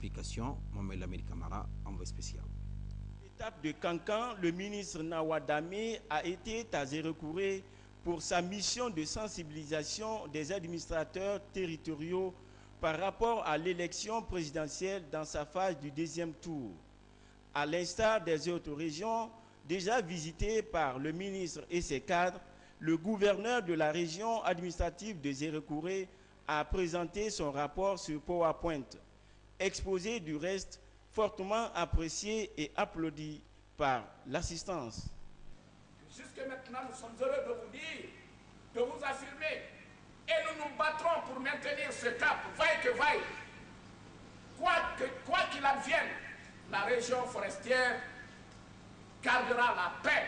Explication, Mohamed Lamine Kamara, envoyé spécial. L'étape de Kankan, le ministre Nawadame a été à Zérekouré pour sa mission de sensibilisation des administrateurs territoriaux par rapport à l'élection présidentielle dans sa phase du deuxième tour. À l'instar des autres régions déjà visitées par le ministre et ses cadres, le gouverneur de la région administrative de Zérekouré a présenté son rapport sur PowerPoint, exposé du reste fortement apprécié et applaudi par l'assistance. Jusque maintenant, nous sommes heureux de vous dire, de vous affirmer, et nous nous battrons pour maintenir ce cap, vaille que vaille. Quoi qu'il advienne, la région forestière gardera la paix.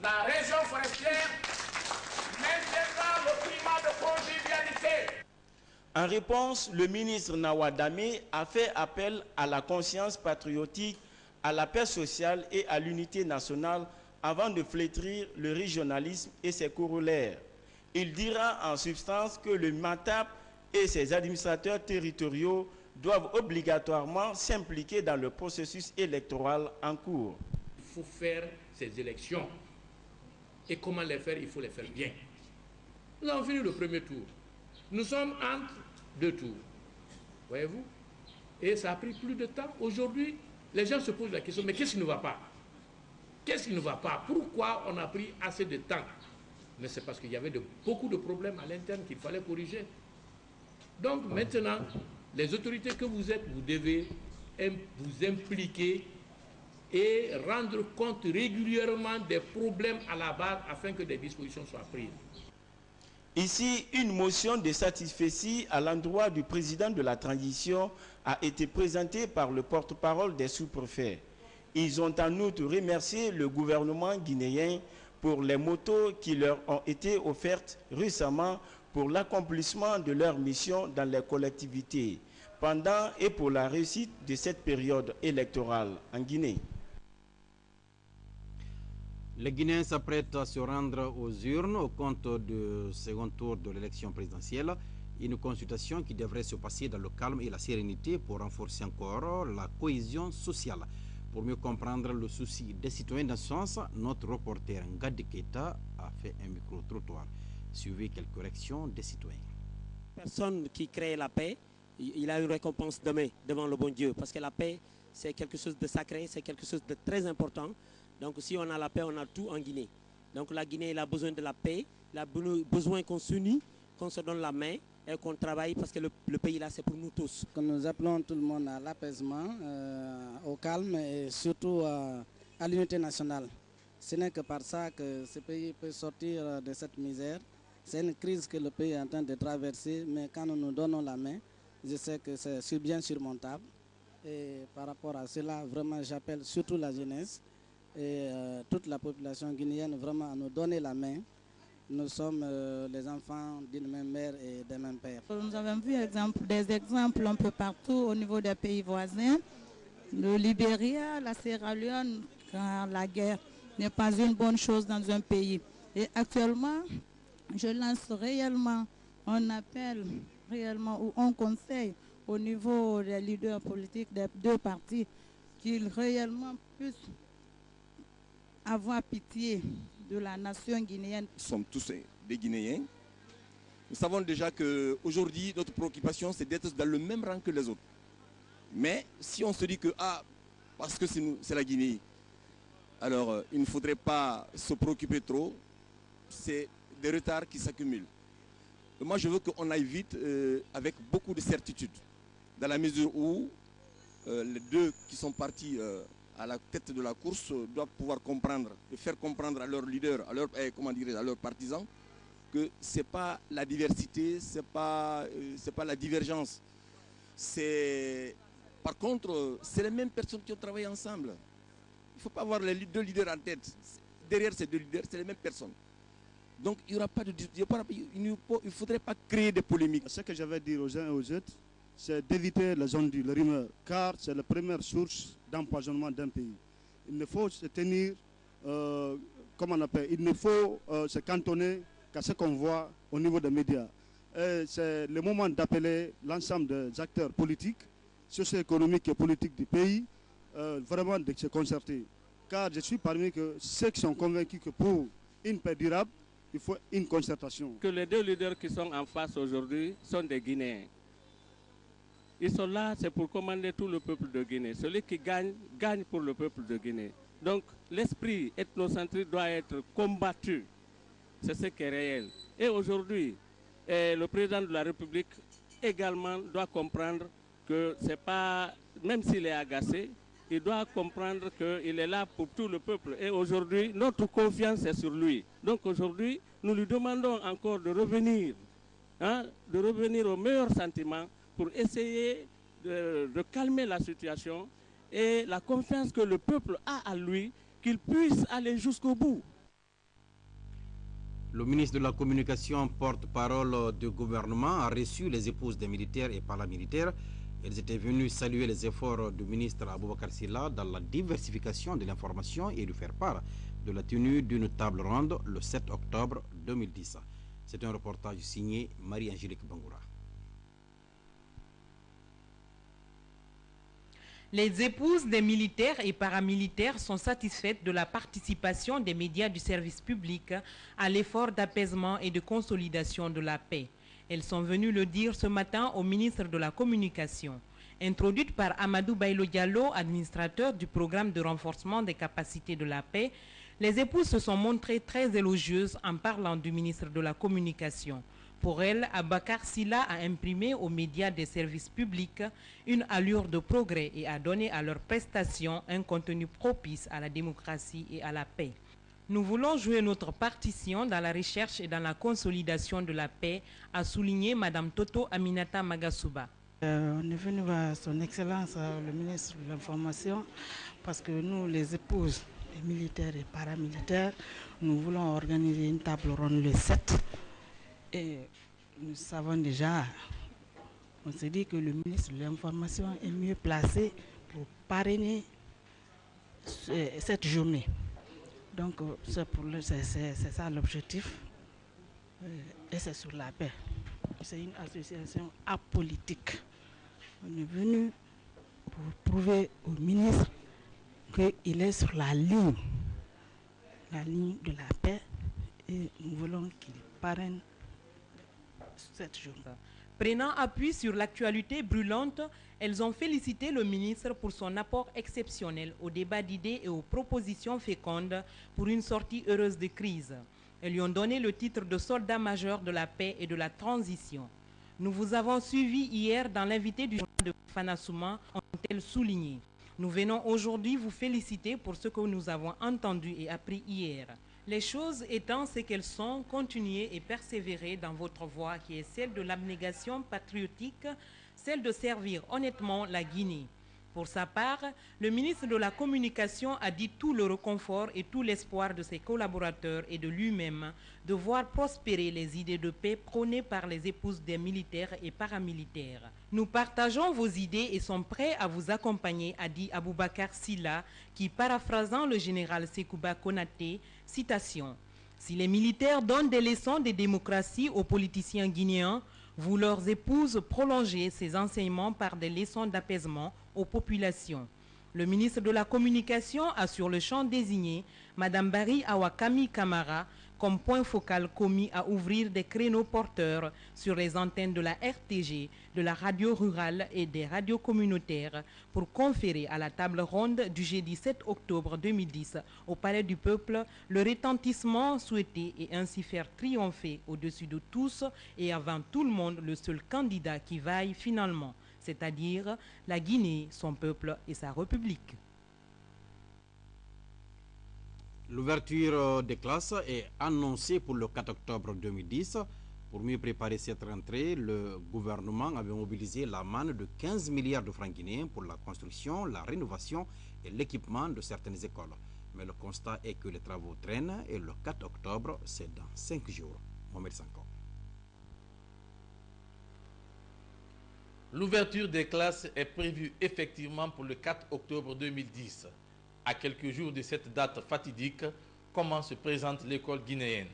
La région forestière maintiendra le climat de convivialité. En réponse, le ministre Nawadame a fait appel à la conscience patriotique, à la paix sociale et à l'unité nationale avant de flétrir le régionalisme et ses corollaires. Il dira en substance que le MATAP et ses administrateurs territoriaux doivent obligatoirement s'impliquer dans le processus électoral en cours. Il faut faire ces élections. Et comment les faire? Il faut les faire bien. Nous avons fini le premier tour. Nous sommes entre deux tours. Voyez-vous? Et ça a pris plus de temps. Aujourd'hui, les gens se posent la question, mais qu'est-ce qui ne va pas? Qu'est-ce qui ne va pas? Pourquoi on a pris assez de temps? Mais c'est parce qu'il y avait beaucoup de problèmes à l'interne qu'il fallait corriger. Donc maintenant, les autorités que vous êtes, vous devez vous impliquer et rendre compte régulièrement des problèmes à la base afin que des dispositions soient prises. Ici, une motion de satisfecit à l'endroit du président de la transition a été présentée par le porte-parole des sous-préfets. Ils ont en outre remercié le gouvernement guinéen pour les motos qui leur ont été offertes récemment pour l'accomplissement de leur mission dans les collectivités, pendant et pour la réussite de cette période électorale en Guinée. Les Guinéens s'apprêtent à se rendre aux urnes au compte du second tour de l'élection présidentielle. Une consultation qui devrait se passer dans le calme et la sérénité pour renforcer encore la cohésion sociale. Pour mieux comprendre le souci des citoyens dans ce sens, notre reporter Ngadi Keita a fait un micro-trottoir. Suivez quelques corrections des citoyens. Personne qui crée la paix, il a une récompense demain devant le bon Dieu. Parce que la paix, c'est quelque chose de sacré, c'est quelque chose de très important. Donc si on a la paix, on a tout en Guinée. Donc la Guinée, elle a besoin de la paix, elle a besoin qu'on s'unisse, qu'on se donne la main et qu'on travaille parce que le pays là, c'est pour nous tous. Nous appelons tout le monde à l'apaisement, au calme et surtout à l'unité nationale. Ce n'est que par ça que ce pays peut sortir de cette misère. C'est une crise que le pays est en train de traverser, mais quand nous nous donnons la main, je sais que c'est bien surmontable. Et par rapport à cela, vraiment, j'appelle surtout la jeunesse et toute la population guinéenne vraiment à nous donner la main. Nous sommes les enfants d'une même mère et d'un même père. Nous avons vu des exemples un peu partout au niveau des pays voisins. Le Libéria, la Sierra Leone, quand la guerre n'est pas une bonne chose dans un pays. Et actuellement, je lance réellement un appel, ou un conseil au niveau des leaders politiques des deux partis, qu'ils réellement puissent avoir pitié de la nation guinéenne. Nous sommes tous des Guinéens. Nous savons déjà qu'aujourd'hui, notre préoccupation, c'est d'être dans le même rang que les autres. Mais si on se dit que, parce que c'est la Guinée, alors il ne faudrait pas se préoccuper trop, c'est des retards qui s'accumulent. Moi, je veux qu'on aille vite avec beaucoup de certitude, dans la mesure où les deux qui sont partis à la tête de la course doivent pouvoir comprendre et faire comprendre à leurs leaders, à leurs partisans, que ce n'est pas la diversité, ce n'est pas la divergence. Par contre, c'est les mêmes personnes qui ont travaillé ensemble. Il ne faut pas avoir les deux leaders en tête. Derrière ces deux leaders, c'est les mêmes personnes. Donc il ne faudrait pas créer des polémiques. Ce que j'avais dit aux uns et aux autres, c'est d'éviter les ondes, les rumeurs, car c'est la première source d'empoisonnement d'un pays. Il ne faut se tenir, il ne faut se cantonner qu'à ce qu'on voit au niveau des médias. C'est le moment d'appeler l'ensemble des acteurs politiques, socio-économiques et politiques du pays, vraiment de se concerter. Car je suis parmi ceux qui sont convaincus que pour une paix durable, il faut une concertation. Que les deux leaders qui sont en face aujourd'hui sont des Guinéens. Ils sont là, c'est pour commander tout le peuple de Guinée. Celui qui gagne, gagne pour le peuple de Guinée. Donc l'esprit ethnocentrique doit être combattu. C'est ce qui est réel. Et aujourd'hui, le président de la République également doit comprendre que c'est pas, même s'il est agacé, il doit comprendre qu'il est là pour tout le peuple. Et aujourd'hui, notre confiance est sur lui. Donc aujourd'hui, nous lui demandons encore de revenir au meilleur sentiment pour essayer de calmer la situation et la confiance que le peuple a à lui, qu'il puisse aller jusqu'au bout. Le ministre de la Communication, porte-parole du gouvernement, a reçu les épouses des militaires et paramilitaires. Elles étaient venues saluer les efforts du ministre Aboubacar Silla dans la diversification de l'information et lui faire part de la tenue d'une table ronde le 7 octobre 2010. C'est un reportage signé Marie-Angélique Bangoura. Les épouses des militaires et paramilitaires sont satisfaites de la participation des médias du service public à l'effort d'apaisement et de consolidation de la paix. Elles sont venues le dire ce matin au ministre de la Communication. Introduite par Amadou Bailo Diallo, administrateur du programme de renforcement des capacités de la paix, les épouses se sont montrées très élogieuses en parlant du ministre de la Communication. Pour elles, Abakar Silla a imprimé aux médias des services publics une allure de progrès et a donné à leurs prestations un contenu propice à la démocratie et à la paix. Nous voulons jouer notre partition dans la recherche et dans la consolidation de la paix, a souligné Mme Toto Aminata Magasuba. On est venu voir son Excellence, le ministre de l'Information, parce que nous, les épouses, les militaires et paramilitaires, nous voulons organiser une table ronde le 7. Et nous savons déjà, on s'est dit que le ministre de l'Information est mieux placé pour parrainer cette journée. Donc c'est ça l'objectif et c'est sur la paix. C'est une association apolitique. On est venu pour prouver au ministre qu'il est sur la ligne de la paix et nous voulons qu'il parraine cette journée. Prenant appui sur l'actualité brûlante, elles ont félicité le ministre pour son apport exceptionnel au débat d'idées et aux propositions fécondes pour une sortie heureuse de crise. Elles lui ont donné le titre de soldat majeur de la paix et de la transition. Nous vous avons suivi hier dans l'invité du journal de Fanasouma, ont-elles souligné. Nous venons aujourd'hui vous féliciter pour ce que nous avons entendu et appris hier. Les choses étant ce qu'elles sont, continuez et persévérez dans votre voie qui est celle de l'abnégation patriotique, celle de servir honnêtement la Guinée. Pour sa part, le ministre de la Communication a dit tout le réconfort et tout l'espoir de ses collaborateurs et de lui-même de voir prospérer les idées de paix prônées par les épouses des militaires et paramilitaires. Nous partageons vos idées et sommes prêts à vous accompagner, a dit Aboubacar Silla, qui, paraphrasant le général Sekouba Konaté, citation, « Si les militaires donnent des leçons de démocratie aux politiciens guinéens, vous, leurs épouses, prolongez ces enseignements par des leçons d'apaisement aux populations. » Le ministre de la Communication a sur le champ désigné Mme Barry Awakami Kamara comme point focal commis à ouvrir des créneaux porteurs sur les antennes de la RTG, de la radio rurale et des radios communautaires pour conférer à la table ronde du jeudi 7 octobre 2010 au Palais du Peuple le retentissement souhaité et ainsi faire triompher au-dessus de tous et avant tout le monde le seul candidat qui vaille finalement, c'est-à-dire la Guinée, son peuple et sa République. L'ouverture des classes est annoncée pour le 4 octobre 2010. Pour mieux préparer cette rentrée, le gouvernement avait mobilisé la manne de 15 milliards de francs guinéens pour la construction, la rénovation et l'équipement de certaines écoles. Mais le constat est que les travaux traînent et le 4 octobre, c'est dans 5 jours. Mohamed Sanko. L'ouverture des classes est prévue effectivement pour le 4 octobre 2010. À quelques jours de cette date fatidique, comment se présente l'école guinéenne?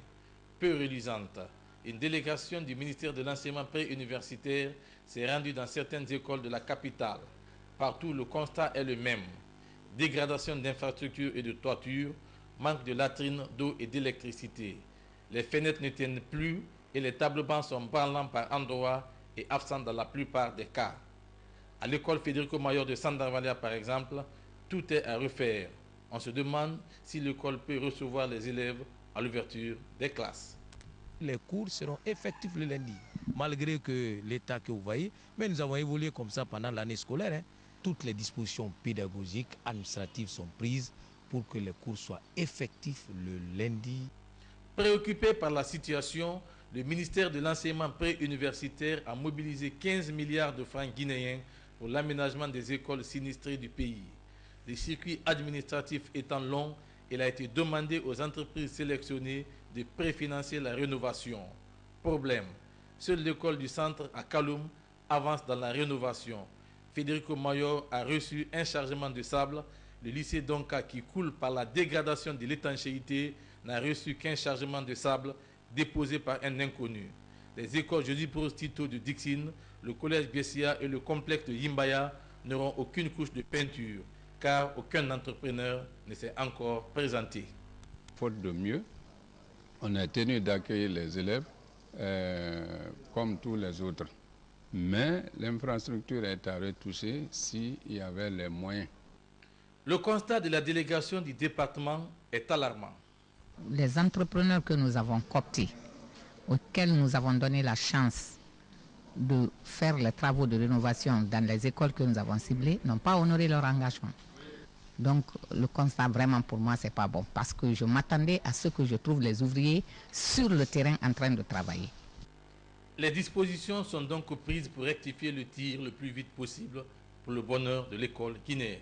Peu reluisante. une délégation du ministère de l'enseignement préuniversitaire s'est rendue dans certaines écoles de la capitale. Partout, le constat est le même. Dégradation d'infrastructures et de toitures, manque de latrines, d'eau et d'électricité. Les fenêtres ne tiennent plus et les tables bancs sont branlants par endroits et absents dans la plupart des cas. À l'école Federico Mayor de Sandarvalia, par exemple, tout est à refaire. On se demande si l'école peut recevoir les élèves à l'ouverture des classes. Les cours seront effectifs le lundi, malgré que l'état que vous voyez, mais nous avons évolué comme ça pendant l'année scolaire. Hein. Toutes les dispositions pédagogiques, administratives sont prises pour que les cours soient effectifs le lundi. Préoccupé par la situation, le ministère de l'enseignement préuniversitaire a mobilisé 15 milliards de francs guinéens pour l'aménagement des écoles sinistrées du pays. Les circuits administratifs étant longs, il a été demandé aux entreprises sélectionnées de préfinancer la rénovation. Problème, seule l'école du centre à Kaloum avance dans la rénovation. Federico Mayor a reçu un chargement de sable. Le lycée Donka, qui coule par la dégradation de l'étanchéité, n'a reçu qu'un chargement de sable déposé par un inconnu. Les écoles Joseph Tito de Dixine, le collège Biessia et le complexe de Yimbaya n'auront aucune couche de peinture, car aucun entrepreneur ne s'est encore présenté. Faute de mieux, on est tenu d'accueillir les élèves comme tous les autres. Mais l'infrastructure est à retoucher s'il y avait les moyens. Le constat de la délégation du département est alarmant. Les entrepreneurs que nous avons cooptés, auxquels nous avons donné la chance de faire les travaux de rénovation dans les écoles que nous avons ciblées, n'ont pas honoré leur engagement. Donc le constat vraiment pour moi c'est pas bon, parce que je m'attendais à ce que je trouve les ouvriers sur le terrain en train de travailler. Les dispositions sont donc prises pour rectifier le tir le plus vite possible pour le bonheur de l'école guinéenne.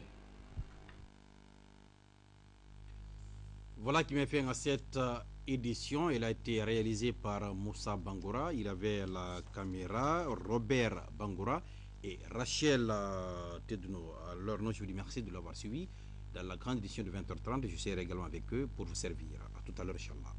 Voilà qui m'a fait à cette édition. Elle a été réalisée par Moussa Bangoura. Il avait la caméra, Robert Bangoura et Rachel Tedno. Alors, non, je vous dis merci de l'avoir suivi. Dans la grande édition de 20h30, je serai également avec eux pour vous servir. À tout à l'heure, Inch'Allah.